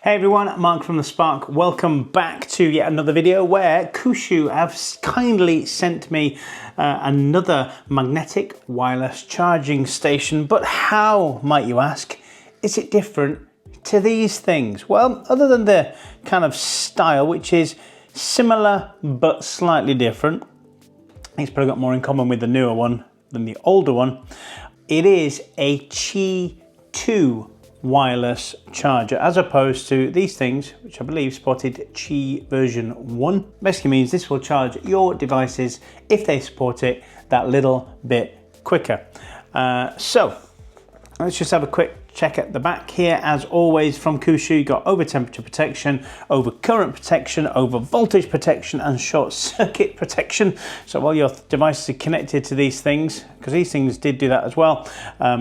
Hey everyone, Mark from The Spark. Welcome back to yet another video where Kuxiu have kindly sent me another magnetic wireless charging station. But how, might you ask, is it different to these things? Well, other than the kind of style, which is similar but slightly different, it's probably got more in common with the newer one than the older one. It is a QI2 wireless charger, as opposed to these things, which I believe spotted Qi version 1. Basically means this will charge your devices, if they support it, that little bit quicker. So let's just have a quick check at the back here. As always from Kuxiu, you got over temperature protection, over current protection, over voltage protection, and short circuit protection. So while your devices are connected to these things, because these things did do that as well,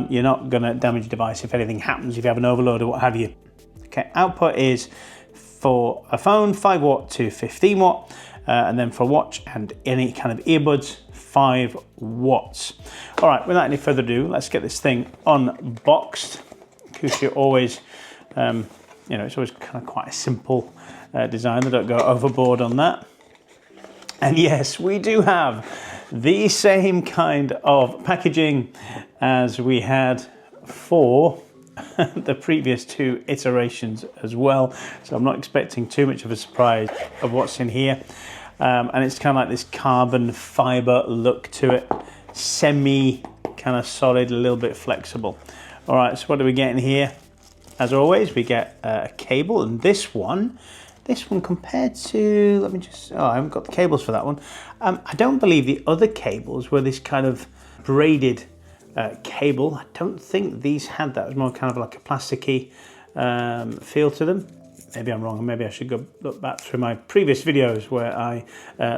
you're not going to damage your device if anything happens, if you have an overload or what have you. Okay, output is for a phone 5 watt to 15 watt, and then for a watch and any kind of earbuds 5 watts. All right, without any further ado, let's get this thing unboxed. Kuxiu always, it's always kind of quite a simple design. They don't go overboard on that. And yes, we do have the same kind of packaging as we had for the previous 2 iterations as well. So I'm not expecting too much of a surprise of what's in here. And it's kind of like this carbon fiber look to it, semi kind of solid, a little bit flexible. All right, so what do we get in here? As always, we get a cable, and this one compared to, I haven't got the cables for that one. I don't believe the other cables were this kind of braided cable. I don't think these had that. It was more kind of like a plasticky feel to them. Maybe I'm wrong, maybe I should go look back through my previous videos where I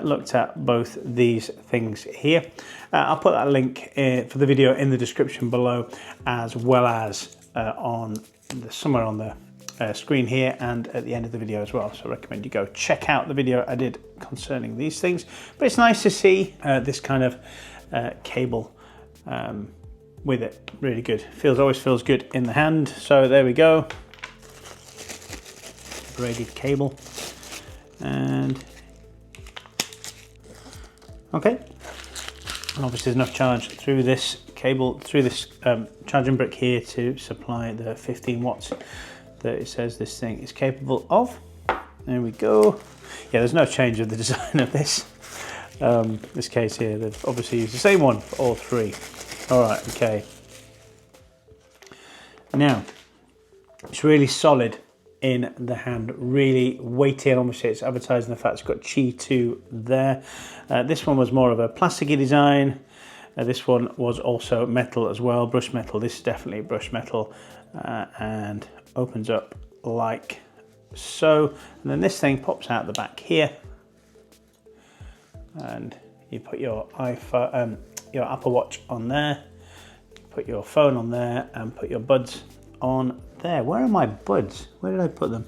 looked at both these things here. I'll put that link for the video in the description below, as well as somewhere on the screen here and at the end of the video as well. So I recommend you go check out the video I did concerning these things. But it's nice to see this kind of cable with it. Really good. Always feels good in the hand. So there we go. Braided cable, and okay, and obviously there's enough charge through this cable, through this charging brick here, to supply the 15 watts that it says this thing is capable of. There we go. Yeah, there's no change of the design of this this case here. They've obviously used the same one for all 3. All right, okay. Now it's really solid in the hand, really weighty, and obviously it's advertising the fact it's got QI2 there. This one was more of a plasticky design. This one was also metal as well, brushed metal. This is definitely brushed metal, and opens up like so. And then this thing pops out the back here, and you put your iPhone, your Apple Watch on there, put your phone on there, and put your buds on there. Where are my buds? Where did I put them?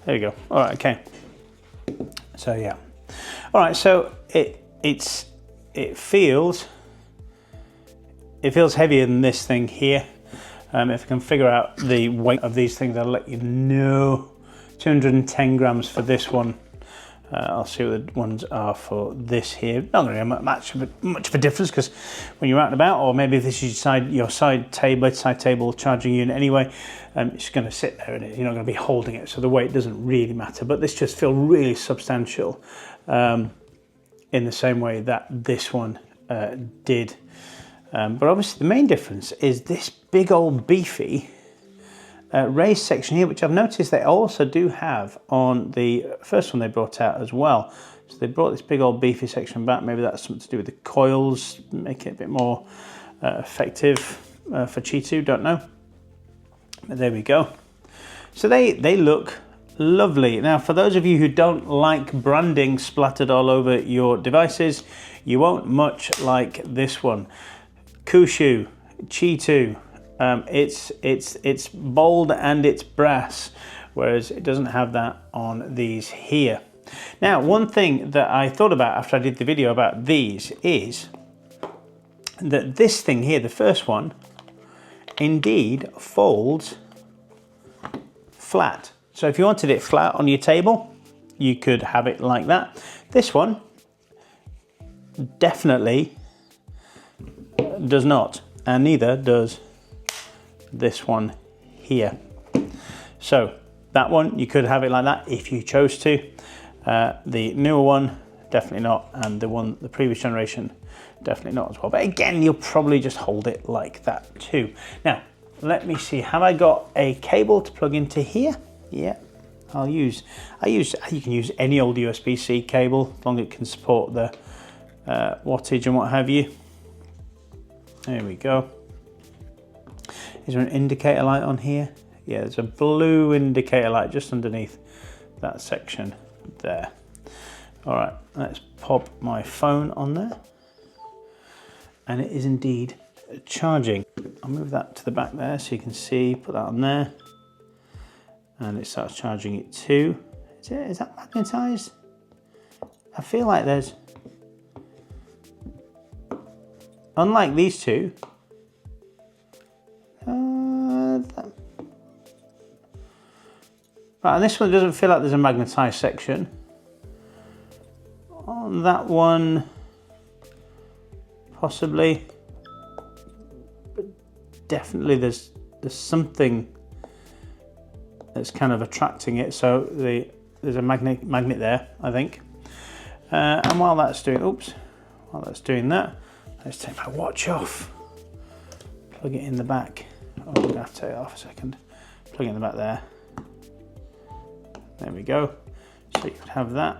There you go. All right, okay. So yeah. All right, so it feels heavier than this thing here. If I can figure out the weight of these things, I'll let you know. 210 grams for this one. I'll see what the ones are for this here. Not going to be much of a difference, because when you're out and about, or maybe if this is your side table charging unit anyway, it's just going to sit there and you're not going to be holding it, so the weight doesn't really matter. But this just feels really substantial, in the same way that this one did. But obviously the main difference is this big old beefy raised section here, which I've noticed they also do have on the first one they brought out as well. So they brought this big old beefy section back. Maybe that's something to do with the coils, make it a bit more effective for QI2, don't know. But there we go. So they look lovely. Now, for those of you who don't like branding splattered all over your devices, you won't much like this one. Kuxiu QI2. It's bold and it's brass, whereas it doesn't have that on these here. Now, one thing that I thought about after I did the video about these is that this thing here, the first one, indeed folds flat. So if you wanted it flat on your table, you could have it like that. This one definitely does not, and neither does this one here. So that one, you could have it like that if you chose to. The newer one, definitely not, and the previous generation, definitely not as well. But again, you'll probably just hold it like that too. Now, let me see, have I got a cable to plug into here? Yeah, you can use any old USB-C cable, as long as it can support the wattage and what have you. There we go. Is there an indicator light on here? Yeah, there's a blue indicator light just underneath that section there. All right, let's pop my phone on there. And it is indeed charging. I'll move that to the back there so you can see, put that on there. And it starts charging it too. Is that magnetized? I feel like there's, unlike these two, right, and this one doesn't feel like there's a magnetized section. On that one, possibly, but definitely there's something that's kind of attracting it. So there's a magnet there, I think. And while that's doing that, let's take my watch off, plug it in the back. Oh, I'm gonna have to take it off a second. Plug it in the back there. There we go. So you could have that,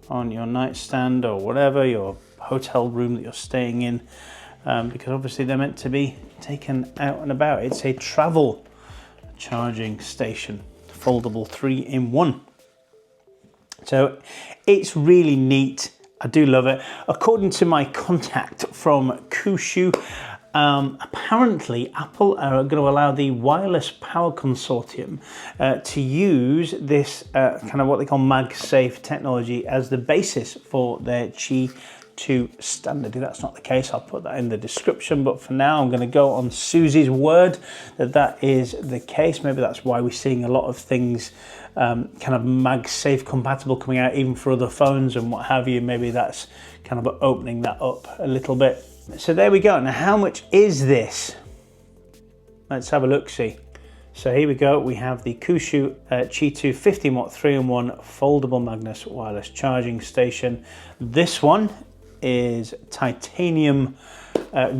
on your nightstand or whatever, your hotel room that you're staying in, because obviously they're meant to be taken out and about. It's a travel charging station, foldable 3-in-1. So it's really neat. I do love it. According to my contact from Kuxiu, apparently Apple are going to allow the Wireless Power Consortium to use this kind of what they call MagSafe technology as the basis for their QI2 standard. If that's not the case, I'll put that in the description, but for now I'm going to go on Susie's word that is the case. Maybe that's why we're seeing a lot of things kind of MagSafe compatible coming out even for other phones and what have you. Maybe that's kind of opening that up a little bit. So there we go. Now, how much is this? Let's have a look-see. So here we go. We have the Kuxiu QI2 15-watt 3-in-1 foldable Magnus wireless charging station. This one is titanium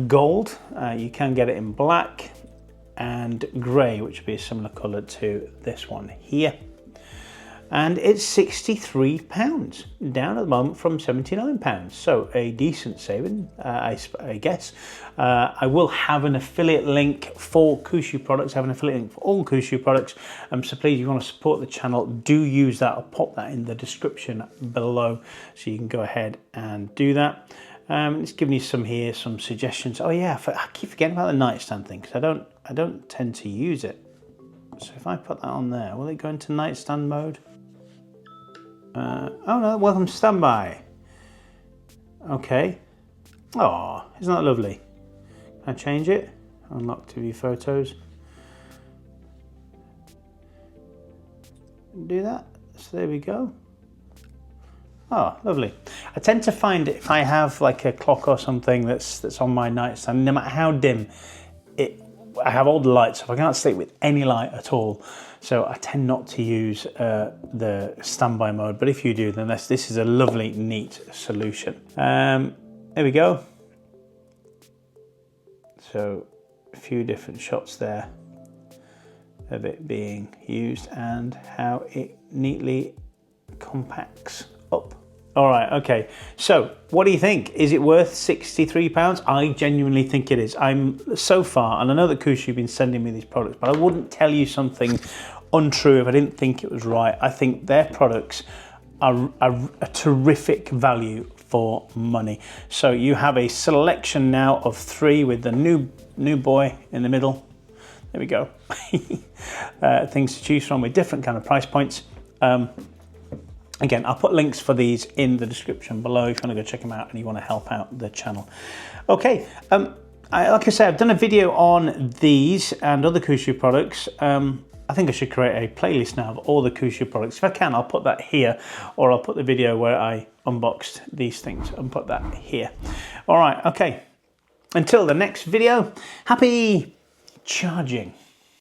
gold. You can get it in black and grey, which would be a similar colour to this one here. And it's £63, down at the moment from £79. So a decent saving, I guess. I will have an affiliate link for Kuxiu products. I have an affiliate link for all Kuxiu products. So please, if you want to support the channel, do use that. I'll pop that in the description below so you can go ahead and do that. It's giving you some suggestions. Oh yeah, I keep forgetting about the nightstand thing because I don't tend to use it. So if I put that on there, will it go into nightstand mode? Oh no, welcome to standby. Okay. Oh, isn't that lovely? Can I change it? Unlock to view photos. Do that. So there we go. Oh, lovely. I tend to find if I have like a clock or something that's on my nightstand, no matter how dim I have all the lights, so I can't sleep with any light at all. So I tend not to use the standby mode, but if you do, then this is a lovely, neat solution. There we go. So a few different shots there of it being used and how it neatly compacts up. All right, okay. So what do you think? Is it worth £63? I genuinely think it is. I'm so far, and I know that Kuxiu have been sending me these products, but I wouldn't tell you something untrue if I didn't think it was right. I think their products are a terrific value for money. So you have a selection now of 3 with the new boy in the middle. There we go. Things to choose from with different kind of price points. Again, I'll put links for these in the description below if you want to go check them out and you want to help out the channel. Okay, like I said, I've done a video on these and other Kuxiu products. I think I should create a playlist now of all the Kuxiu products. If I can, I'll put that here, or I'll put the video where I unboxed these things and put that here. All right, okay. Until the next video, happy charging.